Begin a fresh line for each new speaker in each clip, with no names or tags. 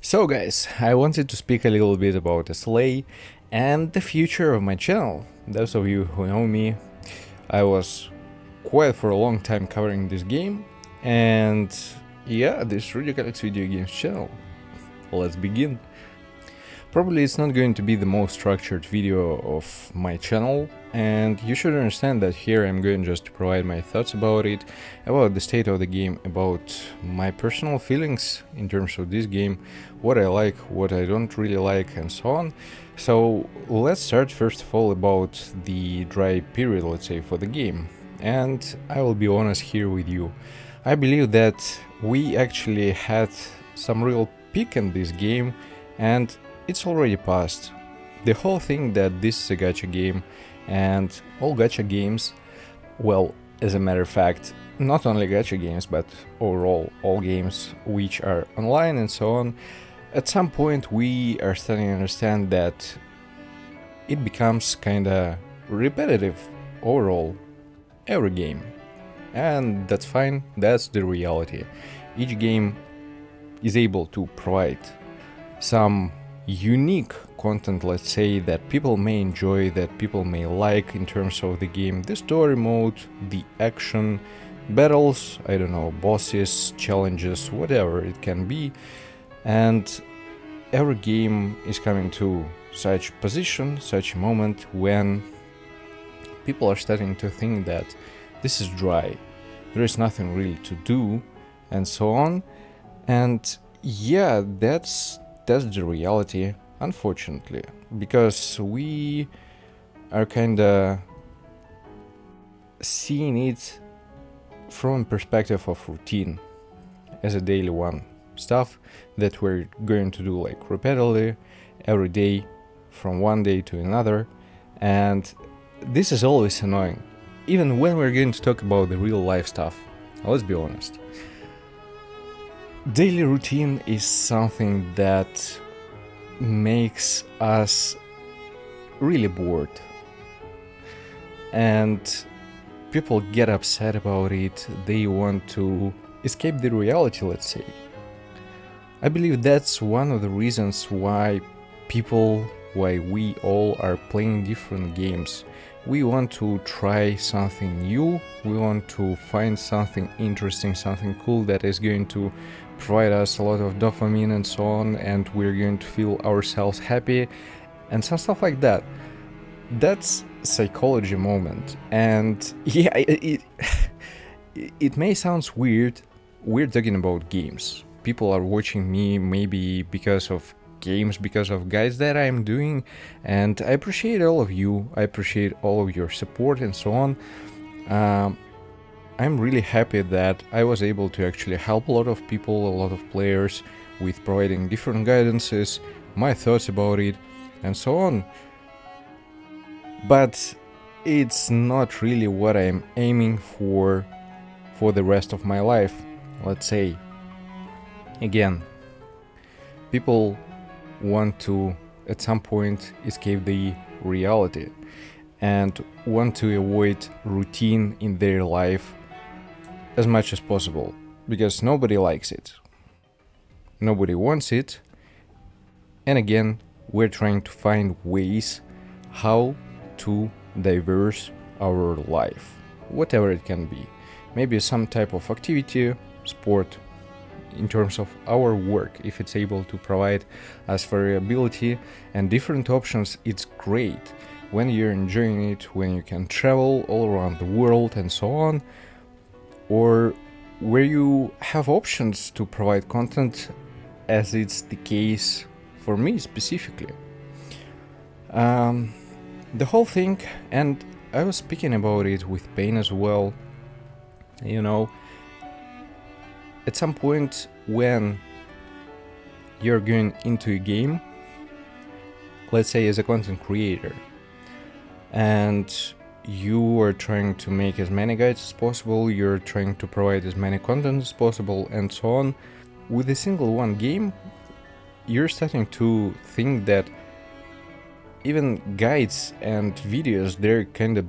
So guys, I wanted to speak a little bit about SLA and the future of my channel. Those of you who know me, I was quite for a long time covering this game, and yeah, this Radio Galaxy Video Games channel. Let's begin. Probably it's not going to be the most structured video of my channel, and you should understand that here I'm going just to provide my thoughts about it, about the state of the game, about my personal feelings in terms of this game, what I like, what I don't really like, and so on. So let's start first of all about the dry period, let's say, for the game. And I will be honest here with you. I believe that we actually had some real peak in this game, and it's already past. The whole thing that this is a gacha game, and all gacha games, well, as a matter of fact, not only gacha games, but overall all games which are online and so on, at some point we are starting to understand that it becomes kinda repetitive overall, every game. And that's fine, that's the reality. Each game is able to provide some unique content, let's say, that people may enjoy, that people may like in terms of the game, the story mode, the action, battles, I don't know, bosses, challenges, whatever it can be. And every game is coming to such position, such a moment when people are starting to think that this is dry, there is nothing really to do, and so on. And yeah, that's the reality, unfortunately, because we are kinda seeing it from a perspective of routine as a daily one, stuff that we're going to do like repeatedly every day from one day to another, and this is always annoying, even when we're going to talk about the real life stuff. Let's be honest. Daily routine is something that makes us really bored, and people get upset about it. They want to escape the reality, let's say. I believe that's one of the reasons why we all are playing different games. We want to try something new, we want to find something interesting, something cool that is going to provide us a lot of dopamine and so on, and we're going to feel ourselves happy and some stuff like that. That's psychology moment, and yeah, it may sound weird. We're talking about games. People are watching me maybe because of games, because of guides that I'm doing, and I appreciate all of you, I appreciate all of your support and so on. I'm really happy that I was able to actually help a lot of people, a lot of players, with providing different guidances, my thoughts about it, and so on. But it's not really what I'm aiming for the rest of my life, let's say. Again, people want to at some point escape the reality and want to avoid routine in their life as much as possible, because nobody likes it, nobody wants it, and again, we're trying to find ways how to diverse our life, whatever it can be. Maybe some type of activity, sport, in terms of our work. If it's able to provide us variability and different options, it's great. When you're enjoying it, when you can travel all around the world and so on, or where you have options to provide content, as it's the case for me specifically. The whole thing, and I was speaking about it with Pain as well, you know, at some point when you're going into a game, let's say as a content creator, and you are trying to make as many guides as possible, you're trying to provide as many content as possible, and so on, with a single one game, you're starting to think that even guides and videos, they're kind of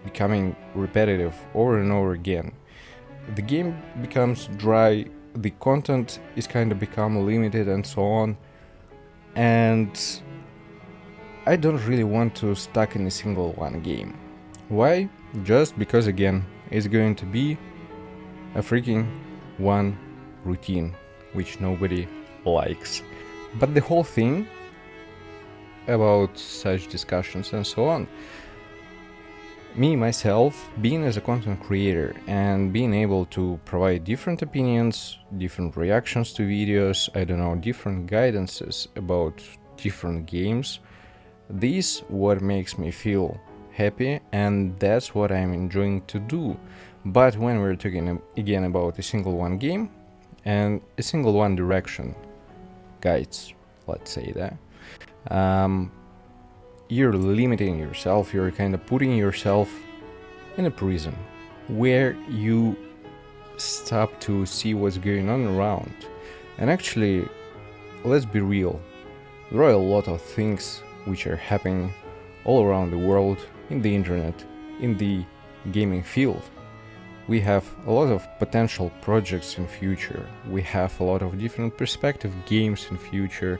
becoming repetitive over and over again. The game becomes dry, the content is kind of become limited and so on, and I don't really want to stuck in a single one game. Why? Just because again it's going to be a freaking one routine which nobody likes. But the whole thing about such discussions and so on, me myself being as a content creator and being able to provide different opinions, different reactions to videos, I don't know, different guidances about different games, this what makes me feel happy, and that's what I'm enjoying to do. But when we're talking again about a single one game and a single one direction guides, let's say that, you're limiting yourself, you're kind of putting yourself in a prison where you stop to see what's going on around. And actually, let's be real, there are a lot of things which are happening all around the world, in the internet, in the gaming field. We have a lot of potential projects in future, we have a lot of different perspective games in future.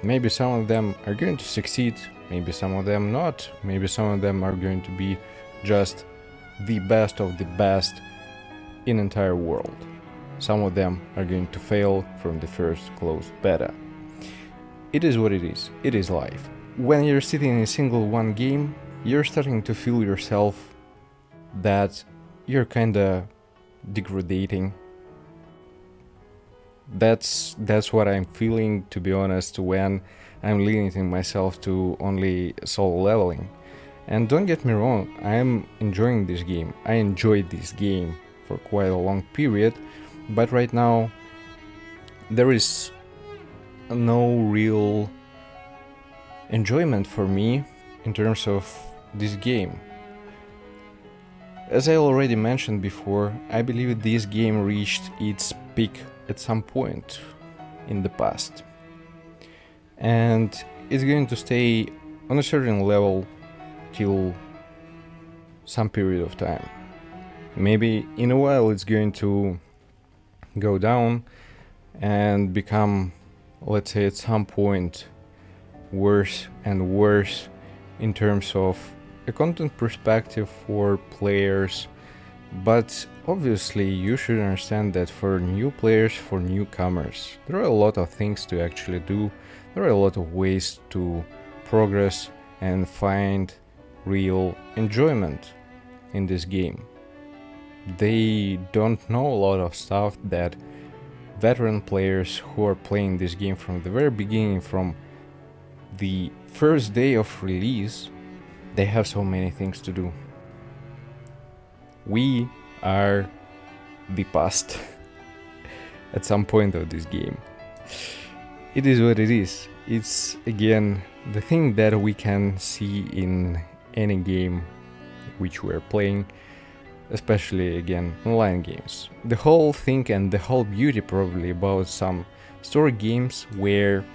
Maybe some of them are going to succeed, maybe some of them not, maybe some of them are going to be just the best of the best in entire world. Some of them are going to fail from the first closed beta. It is what it is life. When you're sitting in a single one game, you're starting to feel yourself that you're kinda degrading. That's what I'm feeling, to be honest, when I'm limiting myself to only solo leveling. And don't get me wrong, I'm enjoying this game. I enjoyed this game for quite a long period, but right now there is no real enjoyment for me in terms of this game. As I already mentioned before, I believe this game reached its peak at some point in the past, and it's going to stay on a certain level till some period of time. Maybe in a while it's going to go down and become, let's say at some point, worse and worse in terms of a content perspective for players. But obviously you should understand that for new players, for newcomers, there are a lot of things to actually do, there are a lot of ways to progress and find real enjoyment in this game. They don't know a lot of stuff that veteran players who are playing this game from the very beginning, from the first day of release, they have so many things to do. We are the past at some point of this game. It is what it is. It's again the thing that we can see in any game which we're playing, especially again online games. The whole thing and the whole beauty probably about some story games where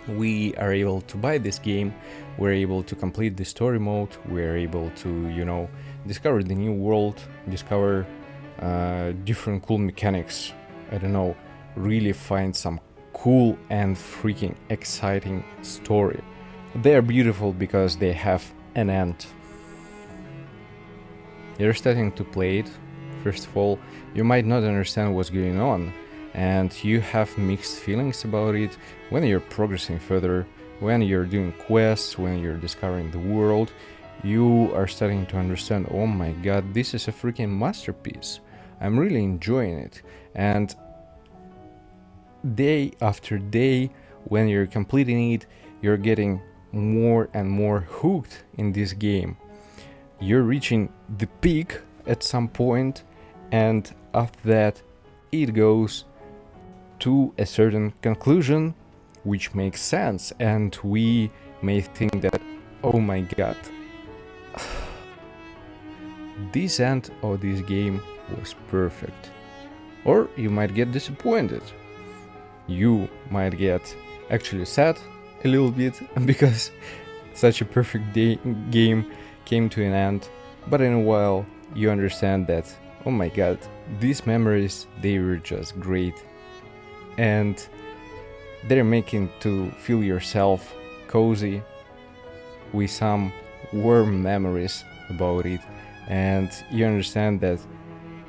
we are able to buy this game, we're able to complete the story mode, we're able to, you know, discover the new world, discover different cool mechanics, I don't know, really find some cool and freaking exciting story. They're beautiful because they have an end. You're starting to play it, first of all, you might not understand what's going on, and you have mixed feelings about it when you're progressing further, when you're doing quests, when you're discovering the world. You are starting to understand, oh my god, this is a freaking masterpiece, I'm really enjoying it. And day after day, when you're completing it, you're getting more and more hooked in this game. You're reaching the peak at some point, and after that it goes to a certain conclusion which makes sense, and we may think that, oh my god, this end of this game was perfect. Or you might get disappointed, you might get actually sad a little bit because such a perfect game came to an end. But in a while you understand that, oh my god, these memories, they were just great. And they're making to feel yourself cozy with some warm memories about it. And you understand that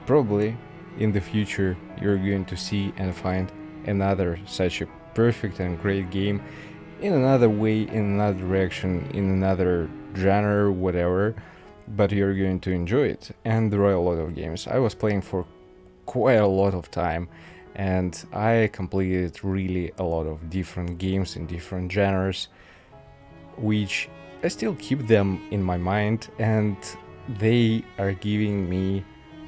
probably in the future you're going to see and find another such a perfect and great game in another way, in another direction, in another genre, whatever, but you're going to enjoy it. And there are a lot of games. I was playing for quite a lot of time, and I completed really a lot of different games in different genres, which I still keep them in my mind, and they are giving me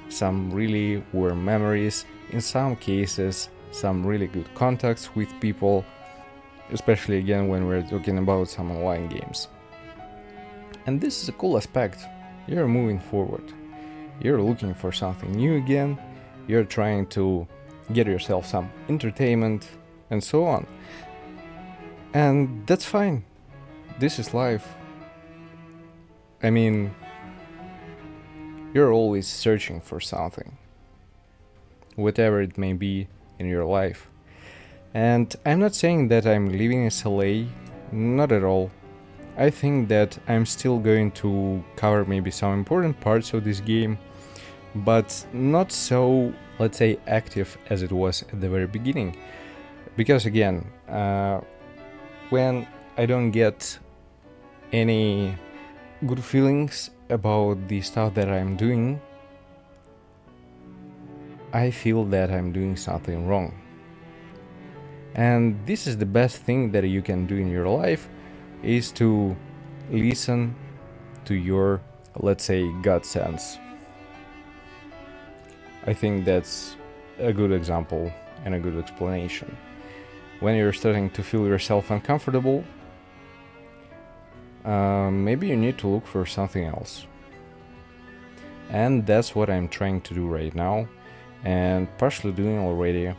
some really warm memories, in some cases some really good contacts with people, especially again when we're talking about some online games. And this is a cool aspect. You're moving forward, you're looking for something new again, you're trying to get yourself some entertainment and so on. And that's fine. This is life. I mean, you're always searching for something, whatever it may be in your life. And I'm not saying that I'm leaving SLA, not at all. I think that I'm still going to cover maybe some important parts of this game, but not so, let's say, active as it was at the very beginning. Because again, when I don't get any good feelings about the stuff that I'm doing, I feel that I'm doing something wrong. And this is the best thing that you can do in your life, is to listen to your, let's say, gut sense. I think that's a good example and a good explanation. When you're starting to feel yourself uncomfortable, maybe you need to look for something else. And that's what I'm trying to do right now, and partially doing already.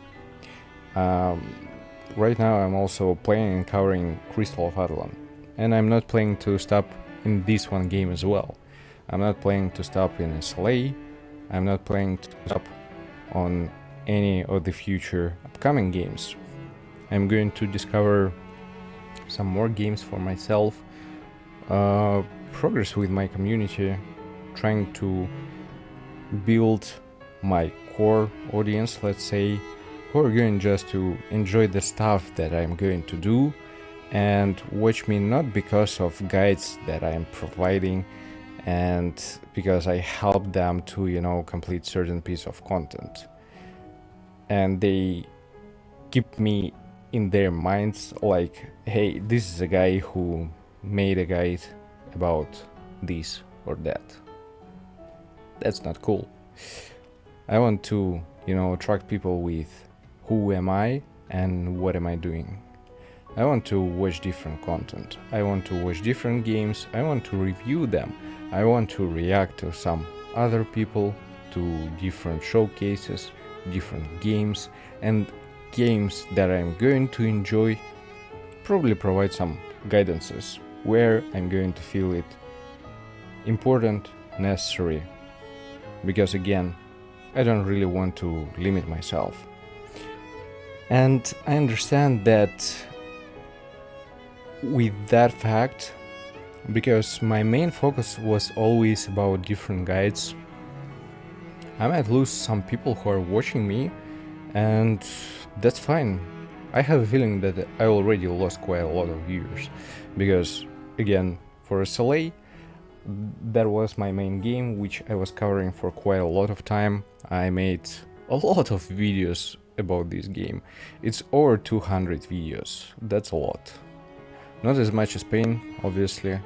Right now I'm also playing and covering Crystal of Atlan, and I'm not planning to stop in this one game as well. I'm not planning to stop in SLA, I'm not planning to stop on any of the future upcoming games. I'm going to discover some more games for myself, progress with my community, trying to build my core audience, let's say, who are going just to enjoy the stuff that I'm going to do and watch me not because of guides that I'm providing and because I help them to, complete certain piece of content. And they keep me in their minds like, hey, this is a guy who made a guide about this or that. That's not cool. I want to, attract people with who am I and what am I doing. I want to watch different content. I want to watch different games. I want to review them. I want to react to some other people, to different showcases, different games, and games that I'm going to enjoy, probably provide some guidances where I'm going to feel it important, necessary, because again, I don't really want to limit myself. And I understand that with that fact, because my main focus was always about different guides, I might lose some people who are watching me, and that's fine. I have a feeling that I already lost quite a lot of viewers, because again, for SLA, that was my main game, which I was covering for quite a lot of time. I made a lot of videos about this game. It's over 200 videos. That's a lot. Not as much as Pain, obviously,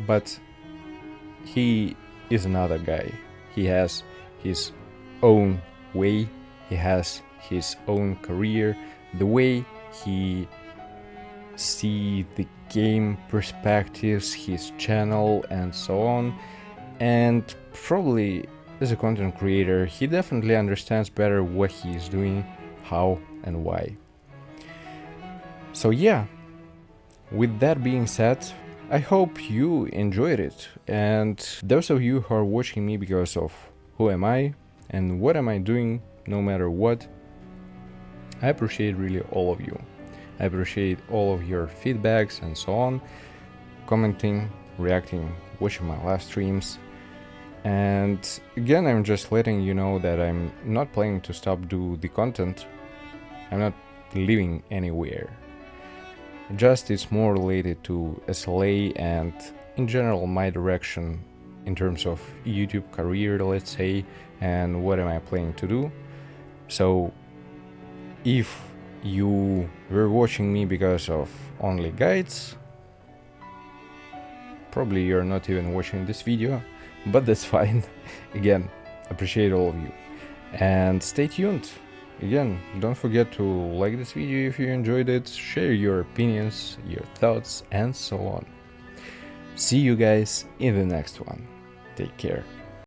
but he is another guy. He has his own way, he has his own career, the way he see the game perspectives, his channel and so on. And probably as a content creator, he definitely understands better what he is doing, how and why. So yeah, with that being said, I hope you enjoyed it, and those of you who are watching me because of who am I and what am I doing no matter what, I appreciate really all of you. I appreciate all of your feedbacks and so on, commenting, reacting, watching my live streams. And again, I'm just letting you know that I'm not planning to stop do the content. I'm not leaving anywhere. Just it's more related to SLA and in general my direction in terms of YouTube career, let's say, and what am I planning to do. So if you were watching me because of only guides, probably you're not even watching this video, but that's fine. Again, appreciate all of you and stay tuned. Again, don't forget to like this video if you enjoyed it, share your opinions, your thoughts, and so on. See you guys in the next one. Take care.